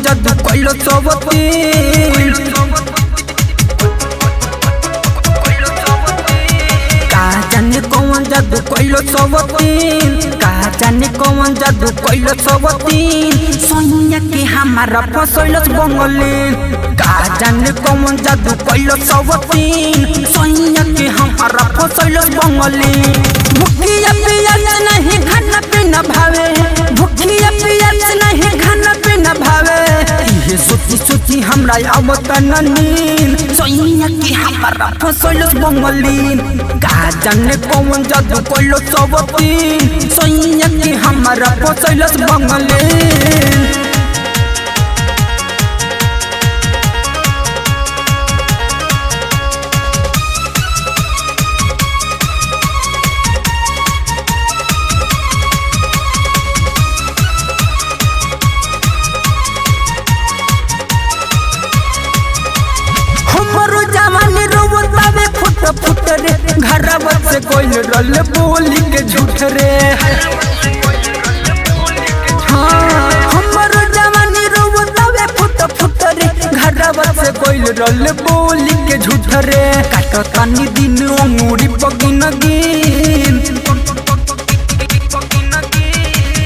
जादू कइलो सबतीन का जाने कौन जादू कइलो सबतीन का जाने कौन जादू कइलो सबतीन सोनिया के हमारा फसैलस बंगलीन का जाने कौन जादू कइलो सबतीन सोनिया के हमारा फसैलस बंगलीन भूखिया पियास नहीं खाना पीना भावे भूखिया पियास नहीं खाना पीना भावे ये सोची सोची हमरा आवत नींद सोनिया के हमारा फसैलस बंगलीन का जाने कौन जादू कइलो सबतीन सोनिया के हमारा फसैलस बंगलीन फुट रे घरवा से कोई रल बोली के झूठ रे हाँ हमर जवानी रोवतावे फुट रे घरवा से कोई रल बोली के झूठ रे काटतानी दिन अंगूरी पगिन गिन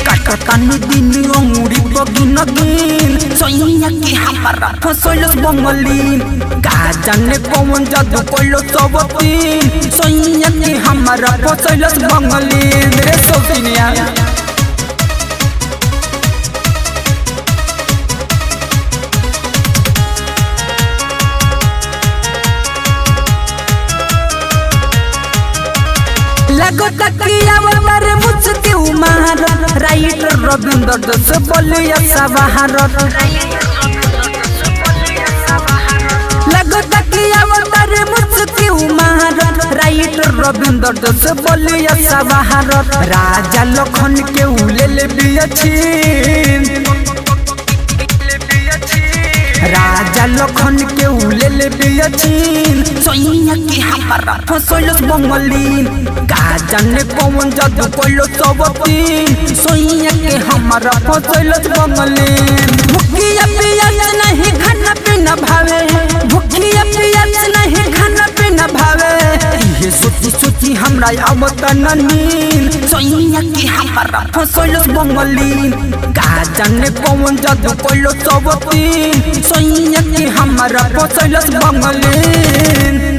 काटतानी दिन अंगूरी पगिन गिन सोनिया के हमारा फसैलस बंगलीन का जाने कौन जादू कइलो सबतीन सोनिया के हमारा फसैलस बंगलीन रे सोनिया लगो तकिया वाला मुझके उमार राइटर रविंद्र दस बोलिया सवार लगो तकिया वाला मुझके उमार राइटर रविंद्र दस बोलिया सवार राजा लखन के उले बियछिन राजा लखन के उले बियछिन सोनिया के हमारा फसैलस बंगलीन का जाने कौन जादू कइलो सबतीन सोनिया के हमारा फसैलस बंगलीन भूखिया पियास नहीं खाना पीना भावे भूखिया पियास नहीं खाना पीना भावे ये सोची सोची हमरा आवत नींद सोनिया के हमारा फसैलस बंगलीन का जाने कौन जादू कइलो सबतीन सोनिया के हमारा फसैलस बंगलीन।